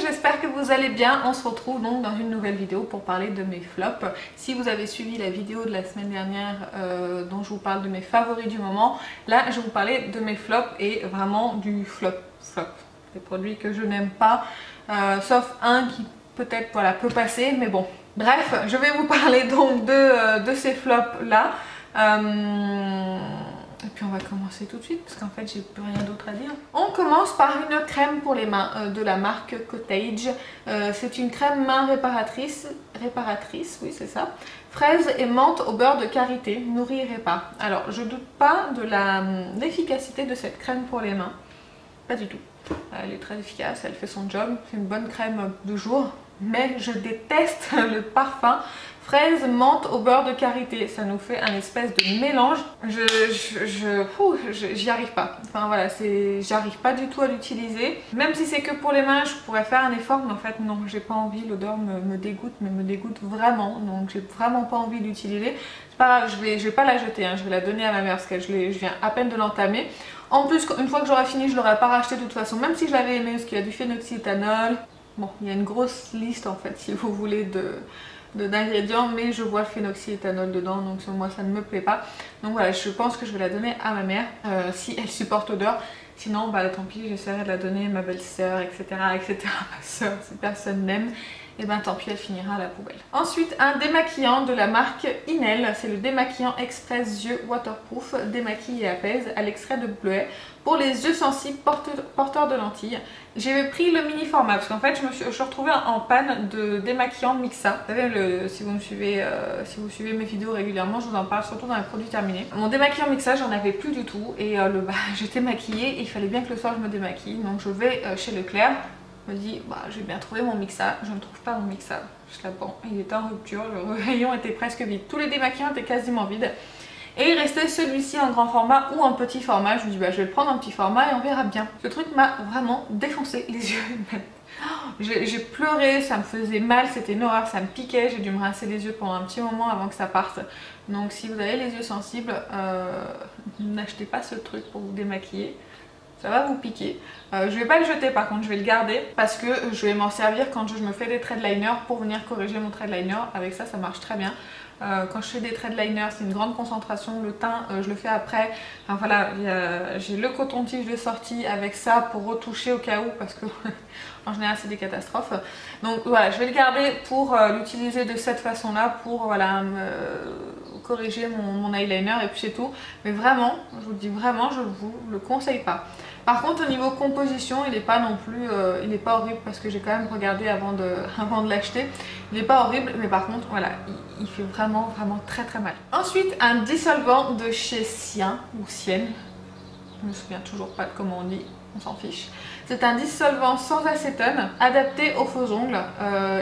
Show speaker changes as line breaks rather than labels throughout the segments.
j'espère que vous allez bien. On se retrouve donc dans une nouvelle vidéo pour parler de mes flops. Si vous avez suivi la vidéo de la semaine dernière dont je vous parle de mes favoris du moment, là je vais vous parler de mes flops et vraiment du flop. Des produits que je n'aime pas, sauf un qui peut-être voilà, peut passer, mais bon. Bref, je vais vous parler donc de ces flops là. Et puis on va commencer tout de suite parce qu'en fait j'ai plus rien d'autre à dire. On commence par une crème pour les mains de la marque Cottage. C'est une crème main réparatrice, oui c'est ça. Fraise et menthe au beurre de karité, nourrit et répare. Alors je doute pas de l'efficacité de cette crème pour les mains, pas du tout. Elle est très efficace, elle fait son job, c'est une bonne crème de jour. Mais je déteste le parfum fraise menthe au beurre de karité. Ça nous fait un espèce de mélange. J'y arrive pas. Enfin voilà, j'arrive pas du tout à l'utiliser. Même si c'est que pour les mains, je pourrais faire un effort, mais en fait non, j'ai pas envie. L'odeur me dégoûte, mais me dégoûte vraiment. Donc j'ai vraiment pas envie d'utiliser. C'est pas grave, je vais pas la jeter, hein. Je vais la donner à ma mère parce que je viens à peine de l'entamer. En plus, une fois que j'aurai fini, je l'aurais pas racheté de toute façon, même si je l'avais aimé parce qu'il y a du phénoxyéthanol. Bon, il y a une grosse liste en fait, si vous voulez, d'ingrédients, mais je vois le phénoxyéthanol dedans, donc moi ça ne me plaît pas. Donc voilà, je pense que je vais la donner à ma mère si elle supporte l'odeur. Sinon, bah tant pis, j'essaierai de la donner à ma belle-sœur, etc., etc. Ma soeur, si personne n'aime, et ben tant pis, elle finira à la poubelle. Ensuite, un démaquillant de la marque Inel, c'est le démaquillant express yeux waterproof, démaquille et apaise à l'extrait de bleuet pour les yeux sensibles porteurs de lentilles. J'ai pris le mini format parce qu'en fait je suis retrouvée en panne de démaquillant Mixa. Vous savez, si vous suivez mes vidéos régulièrement, je vous en parle surtout dans les produits terminés. Mon démaquillant Mixa, j'en avais plus du tout et j'étais maquillée et il fallait bien que le soir je me démaquille. Donc je vais chez Leclerc. Je me dis, j'ai bien trouvé mon Mixa, je ne trouve pas mon Mixa. Je la bon, il était en rupture, le rayon était presque vide. Tous les démaquillants étaient quasiment vides. Et il restait celui-ci en grand format ou en petit format. Je me dis, je vais le prendre en petit format et on verra bien. Ce truc m'a vraiment défoncé les yeux. J'ai pleuré, ça me faisait mal, c'était une horreur, ça me piquait. J'ai dû me rincer les yeux pendant un petit moment avant que ça parte. Donc si vous avez les yeux sensibles, n'achetez pas ce truc pour vous démaquiller. Ça va vous piquer. Je vais pas le jeter par contre, je vais le garder parce que je vais m'en servir quand je me fais des traits de liner pour venir corriger mon trait de liner. Avec ça, ça marche très bien. Quand je fais des traits de liner, c'est une grande concentration. Le teint, je le fais après. Enfin voilà, j'ai le coton-tige de sortie avec ça pour retoucher au cas où parce que en général c'est des catastrophes. Donc voilà, je vais le garder pour l'utiliser de cette façon-là pour voilà corriger mon eyeliner et puis c'est tout. Mais vraiment, je vous dis vraiment, je vous le conseille pas. Par contre au niveau composition, il n'est pas non plus, il n'est pas horrible parce que j'ai quand même regardé avant de l'acheter. Il n'est pas horrible, mais par contre voilà, il fait vraiment très mal. Ensuite, un dissolvant de chez Sien ou Sienne. Je me souviens toujours pas de comment on dit, on s'en fiche. C'est un dissolvant sans acétone, adapté aux faux ongles.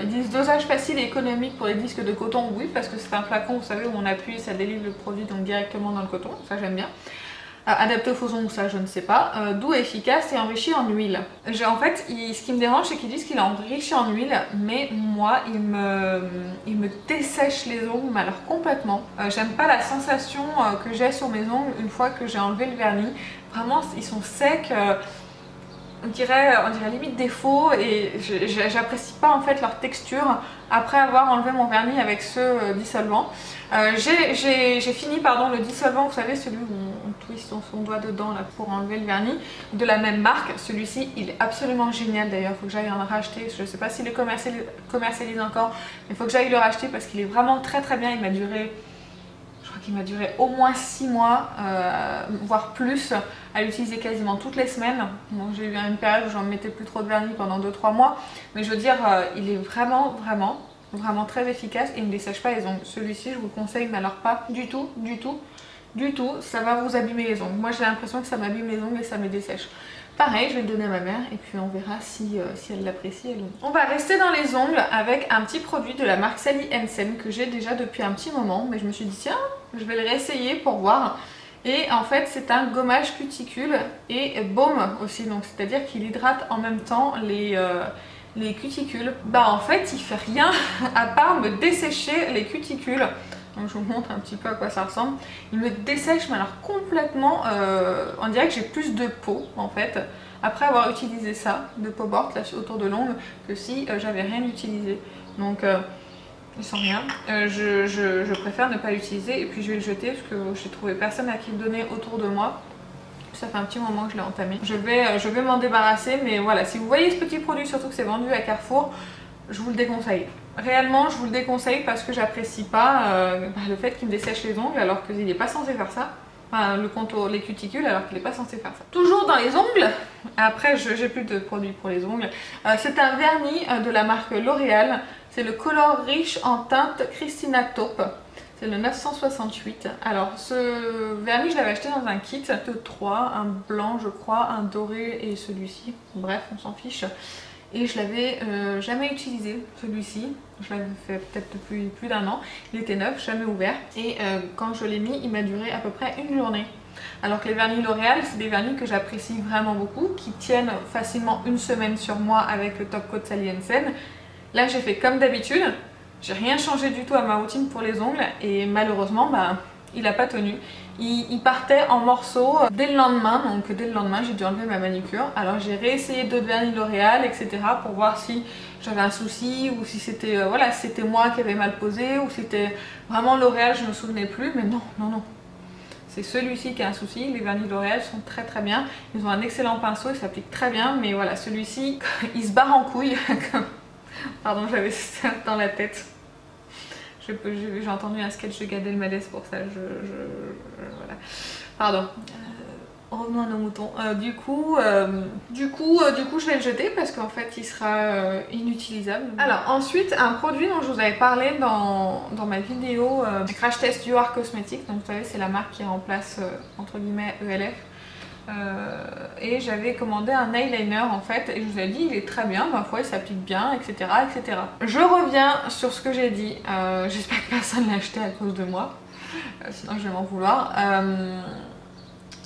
Ils disent dosage facile et économique pour les disques de coton, oui, parce que c'est un flacon, vous savez, où on appuie, ça délivre le produit donc directement dans le coton, ça j'aime bien. Adapté aux faux ongles, ça je ne sais pas. Doux et efficace et enrichi en huile. En fait, ce qui me dérange, c'est qu'ils disent qu'il est enrichi en huile, mais moi, il me dessèche les ongles, mais alors complètement. J'aime pas la sensation que j'ai sur mes ongles une fois que j'ai enlevé le vernis. Vraiment, ils sont secs. On dirait limite des faux et j'apprécie pas en fait leur texture après avoir enlevé mon vernis avec ce dissolvant. J'ai fini le dissolvant, vous savez, celui où on twist son doigt dedans là, pour enlever le vernis, de la même marque. Celui-ci il est absolument génial d'ailleurs, il faut que j'aille en racheter. Je sais pas s'il est commercialisé encore, mais il faut que j'aille le racheter parce qu'il est vraiment très bien. Il m'a duré... qui m'a duré au moins 6 mois, voire plus, à l'utiliser quasiment toutes les semaines. Donc j'ai eu une période où j'en mettais plus trop de vernis pendant 2-3 mois. Mais je veux dire, il est vraiment très efficace et il ne dessèche pas les ongles. Celui-ci, je vous le conseille, mais alors pas du tout. Ça va vous abîmer les ongles. Moi j'ai l'impression que ça m'abîme les ongles et ça me dessèche. Pareil, je vais le donner à ma mère et puis on verra si elle l'apprécie elle. On va rester dans les ongles avec un petit produit de la marque Sally Hansen que j'ai déjà depuis un petit moment, mais je me suis dit tiens, je vais le réessayer pour voir. Et en fait c'est un gommage cuticule et baume aussi, donc c'est à dire qu'il hydrate en même temps les cuticules. En fait il fait rien à part me dessécher les cuticules. Donc je vous montre un petit peu à quoi ça ressemble. Il me dessèche mais alors complètement, on dirait que j'ai plus de peau en fait. après avoir utilisé ça de Pobort là autour de l'ongle que si j'avais rien utilisé. Donc il sent rien. Je préfère ne pas l'utiliser et puis je vais le jeter parce que j'ai trouvé personne à qui le donner autour de moi. Ça fait un petit moment que je l'ai entamé. Je vais m'en débarrasser, mais voilà, si vous voyez ce petit produit, surtout que c'est vendu à Carrefour, je vous le déconseille. Réellement, je vous le déconseille parce que j'apprécie pas le fait qu'il me dessèche les ongles alors qu'il n'est pas censé faire ça. Enfin, le contour, les cuticules alors qu'il n'est pas censé faire ça. Toujours dans les ongles, après j'ai plus de produits pour les ongles. C'est un vernis de la marque L'Oréal. C'est le Color Riche en teinte Christina Taupe. C'est le 968. Alors ce vernis je l'avais acheté dans un kit de 3, un blanc je crois, un doré et celui-ci. Bref, on s'en fiche. Et je l'avais jamais utilisé celui-ci. Je l'avais fait peut-être depuis plus d'1 an. Il était neuf, jamais ouvert. Et quand je l'ai mis, il m'a duré à peu près 1 journée. Alors que les vernis L'Oréal, c'est des vernis que j'apprécie vraiment beaucoup, qui tiennent facilement 1 semaine sur moi avec le Top Coat Sally Hansen. Là j'ai fait comme d'habitude. J'ai rien changé du tout à ma routine pour les ongles et malheureusement il n'a pas tenu. Il partait en morceaux dès le lendemain, donc dès le lendemain j'ai dû enlever ma manicure. Alors j'ai réessayé d'autres vernis L'Oréal, etc. pour voir si j'avais un souci ou si c'était voilà, si c'était moi qui avais mal posé ou si c'était vraiment L'Oréal, je me souvenais plus, mais non, non, non. C'est celui-ci qui a un souci. Les vernis L'Oréal sont très très bien. Ils ont un excellent pinceau, ils s'appliquent très bien, mais voilà, celui-ci, il se barre en couille. Pardon, j'avais ça dans la tête. J'ai entendu un sketch de Gad Elmaleh pour ça, voilà. Pardon. Revenons à nos moutons. Du coup, je vais le jeter parce qu'en fait, il sera inutilisable. Alors ensuite, un produit dont je vous avais parlé dans ma vidéo du crash test UR Cosmetics. Donc vous savez, c'est la marque qui remplace entre guillemets ELF. Et j'avais commandé un eyeliner en fait et je vous ai dit il est très bien, ma foi il s'applique bien, etc., etc. Je reviens sur ce que j'ai dit, j'espère que personne l'a acheté à cause de moi, sinon je vais m'en vouloir.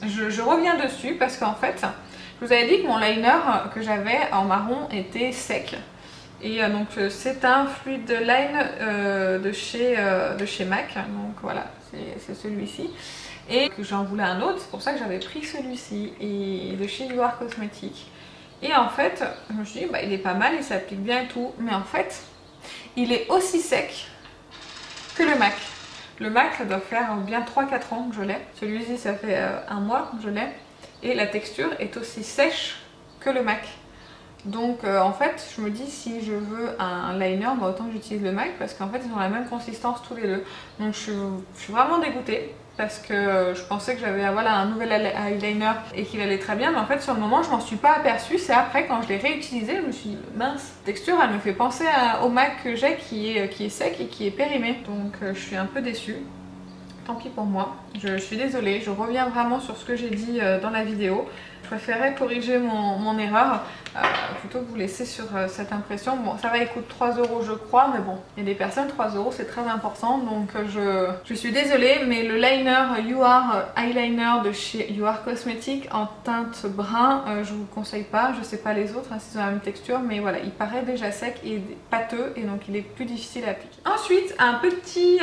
Je reviens dessus parce qu'en fait je vous avais dit que mon liner que j'avais en marron était sec et donc c'est un fluide line de chez MAC, donc voilà c'est celui-ci. Et que j'en voulais un autre, c'est pour ça que j'avais pris celui-ci et de chez UR Cosmetics. Et en fait, je me suis dit, il est pas mal, il s'applique bien et tout. Mais en fait, il est aussi sec que le MAC. Le MAC, ça doit faire bien 3-4 ans que je l'ai. Celui-ci, ça fait 1 mois que je l'ai. Et la texture est aussi sèche que le MAC. Donc en fait, je me dis si je veux un liner, autant que j'utilise le MAC parce qu'en fait, ils ont la même consistance tous les deux. Donc je suis vraiment dégoûtée. Parce que je pensais que j'avais voilà, un nouvel eyeliner et qu'il allait très bien, mais en fait sur le moment je m'en suis pas aperçue. C'est après quand je l'ai réutilisé, je me suis dit mince, la texture elle me fait penser au MAC que j'ai qui est sec et qui est périmé. Donc je suis un peu déçue. Tant pis pour moi, je suis désolée, je reviens vraiment sur ce que j'ai dit dans la vidéo. Je préférais corriger mon erreur plutôt que vous laisser sur cette impression. Bon, ça va, il coûte 3 € je crois, mais bon, il y a des personnes, 3 € c'est très important. Donc je suis désolée, mais le liner UR Eyeliner de chez UR Cosmetics en teinte brun, je vous conseille pas. Je sais pas les autres, hein, s'ils ont la même texture, mais voilà, il paraît déjà sec et pâteux et donc il est plus difficile à appliquer. Ensuite, un petit...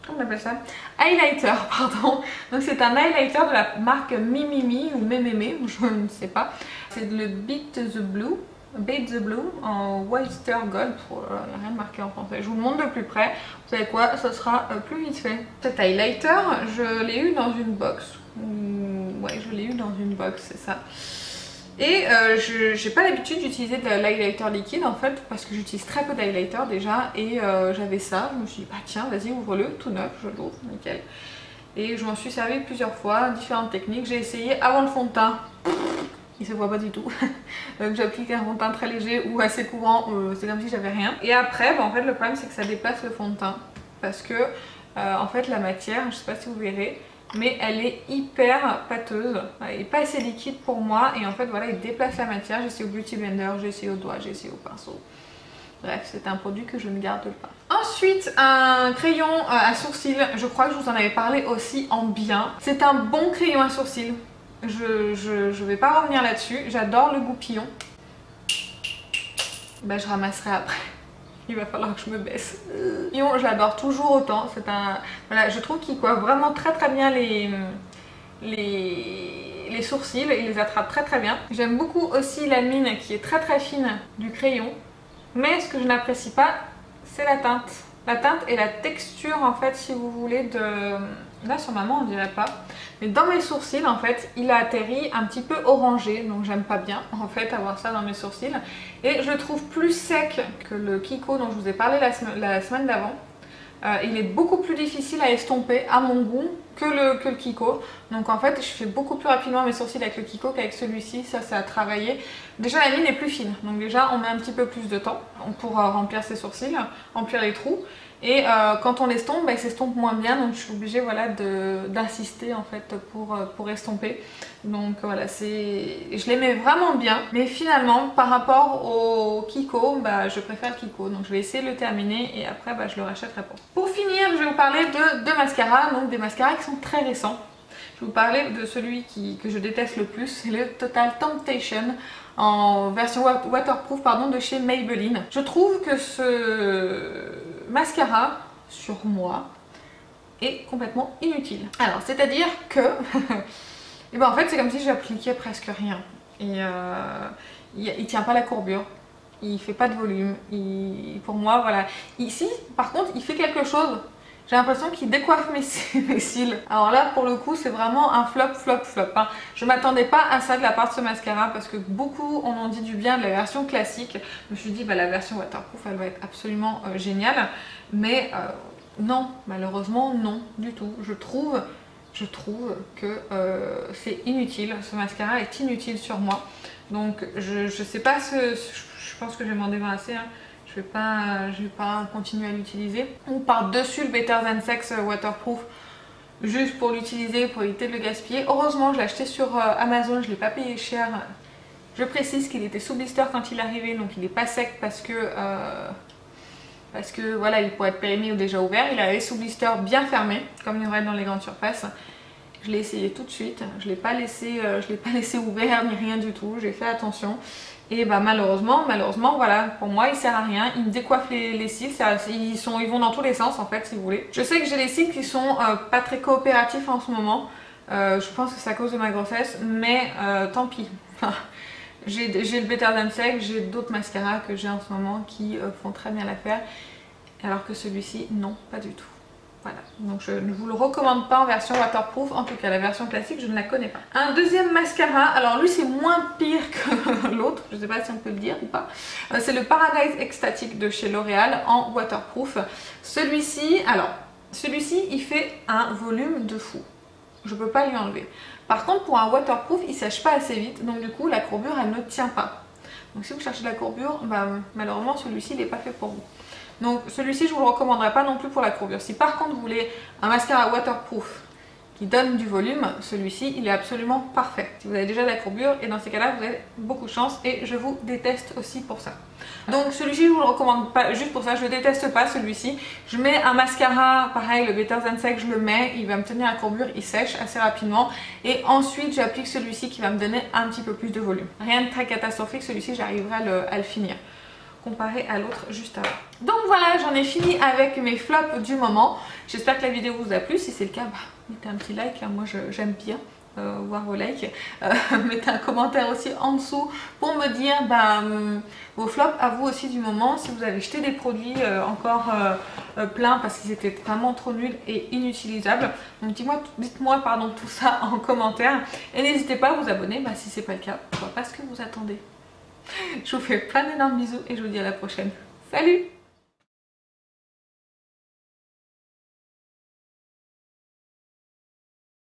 comment on appelle ça? Highlighter, pardon. Donc c'est un highlighter de la marque Mimimi ou Mememe, je ne sais pas. C'est le Beat the Blue en Oyster Gold. Oh là là, il n'y a rien de marqué en français. Je vous le montre de plus près. Vous savez quoi? Ça sera plus vite fait. Cet highlighter, je l'ai eu dans une box. Ouais, je l'ai eu dans une box, c'est ça. Et je n'ai pas l'habitude d'utiliser de l'highlighter liquide en fait parce que j'utilise très peu d'highlighter déjà et j'avais ça, je me suis dit bah tiens vas-y ouvre-le, tout neuf, je l'ouvre, nickel. Et je m'en suis servi plusieurs fois, différentes techniques, j'ai essayé avant le fond de teint, il se voit pas du tout, donc j'applique un fond de teint très léger ou assez courant, c'est comme si j'avais rien. Et après en fait le problème c'est que ça déplace le fond de teint parce que en fait la matière, je sais pas si vous verrez, mais elle est hyper pâteuse, elle n'est pas assez liquide pour moi et en fait voilà il déplace la matière. J'ai essayé au Beauty Blender, j'ai essayé au doigt, j'ai essayé au pinceau. Bref, c'est un produit que je ne garde pas. Ensuite, un crayon à sourcils, je crois que je vous en avais parlé aussi en bien. C'est un bon crayon à sourcils, je vais pas revenir là-dessus, j'adore le goupillon. Bah, je ramasserai après. Il va falloir que je me baisse. Je l'adore toujours autant. C'est un... Voilà, je trouve qu'il coiffe vraiment très très bien les les sourcils, il les attrape très très bien. J'aime beaucoup aussi la mine qui est très très fine du crayon. Mais ce que je n'apprécie pas, c'est la teinte. La teinte et la texture en fait, si vous voulez, de... Là sur ma main on dirait pas. Mais dans mes sourcils en fait, il a atterri un petit peu orangé. Donc j'aime pas bien en fait avoir ça dans mes sourcils. Et je le trouve plus sec que le Kiko dont je vous ai parlé la semaine d'avant. Il est beaucoup plus difficile à estomper à mon goût que le Kiko. Donc en fait je fais beaucoup plus rapidement mes sourcils avec le Kiko qu'avec celui-ci. Ça c'est à travailler. Déjà la mine est plus fine. Donc déjà on met un petit peu plus de temps pour remplir ses sourcils, remplir les trous. Et quand on l'estompe, bah, il s'estompe moins bien. Donc je suis obligée voilà, d'insister en fait pour estomper. Donc voilà, je l'aimais vraiment bien. Mais finalement par rapport au Kiko, bah, je préfère le Kiko. Donc je vais essayer de le terminer et après bah, je le rachèterai pas. Pour finir, je vais vous parler de deux mascaras. Donc des mascaras qui sont très récents. Je vais vous parler de celui que je déteste le plus. C'est le Total Temptation en version waterproof de chez Maybelline. Je trouve que ce mascara sur moi est complètement inutile. Alors c'est à dire que et ben en fait c'est comme si j'appliquais presque rien et il tient pas la courbure, il fait pas de volume, pour moi voilà. Ici par contre il fait quelque chose. J'ai l'impression qu'il décoiffe mes cils. Alors là, pour le coup, c'est vraiment un flop. Hein. Je m'attendais pas à ça de la part de ce mascara parce que beaucoup en ont dit du bien de la version classique. Je me suis dit, bah, la version waterproof, elle va être absolument géniale. Mais non, malheureusement, non, du tout. Je trouve que c'est inutile. Ce mascara est inutile sur moi. Donc, je sais pas je pense que je vais m'en débarrasser. Hein. Je vais pas continuer à l'utiliser. Ou par-dessus le Better Than Sex waterproof, juste pour l'utiliser, pour éviter de le gaspiller. Heureusement, je l'ai acheté sur Amazon, je ne l'ai pas payé cher. Je précise qu'il était sous blister quand il est arrivé, donc il n'est pas sec parce que voilà, il pourrait être périmé ou déjà ouvert. Il avait sous blister bien fermé, comme il y aurait dans les grandes surfaces. Je l'ai essayé tout de suite, je ne l'ai pas laissé ouvert ni rien du tout, j'ai fait attention. Et bah malheureusement voilà, pour moi il sert à rien, il me décoiffe les cils, ils vont dans tous les sens en fait si vous voulez. Je sais que j'ai les cils qui sont pas très coopératifs en ce moment, je pense que c'est à cause de ma grossesse, mais tant pis. J'ai le Better Than Sex, j'ai d'autres mascaras que j'ai en ce moment qui font très bien l'affaire, alors que celui-ci non, pas du tout. Voilà, donc je ne vous le recommande pas en version waterproof, en tout cas la version classique je ne la connais pas. Un deuxième mascara, alors lui c'est moins pire que l'autre, je ne sais pas si on peut le dire ou pas. C'est le Paradise Extatic de chez L'Oréal en waterproof. Celui-ci il fait un volume de fou, je ne peux pas lui enlever. Par contre pour un waterproof il ne sèche pas assez vite, donc du coup la courbure elle ne tient pas. Donc si vous cherchez de la courbure, bah, malheureusement celui-ci il n'est pas fait pour vous. Donc celui-ci je ne vous le recommanderais pas non plus pour la courbure. Si par contre vous voulez un mascara waterproof qui donne du volume, celui-ci il est absolument parfait. Si vous avez déjà de la courbure, et dans ces cas-là vous avez beaucoup de chance et je vous déteste aussi pour ça. Donc celui-ci je vous le recommande pas juste pour ça, je ne déteste pas celui-ci. Je mets un mascara, pareil le Better Than Sex, je le mets, il va me tenir la courbure, il sèche assez rapidement. Et ensuite j'applique celui-ci qui va me donner un petit peu plus de volume. Rien de très catastrophique, celui-ci j'arriverai à le finir, comparé à l'autre juste avant. Donc voilà, j'en ai fini avec mes flops du moment. J'espère que la vidéo vous a plu. Si c'est le cas, bah, mettez un petit like, moi j'aime bien voir vos likes. Mettez un commentaire aussi en dessous pour me dire vos flops à vous aussi du moment. Si vous avez jeté des produits encore pleins parce qu'ils étaient vraiment trop nuls et inutilisables. Donc dites-moi tout ça en commentaire. Et n'hésitez pas à vous abonner si c'est pas le cas. Je vois pas ce que vous attendez. Je vous fais plein d'énormes bisous et je vous dis à la prochaine. Salut!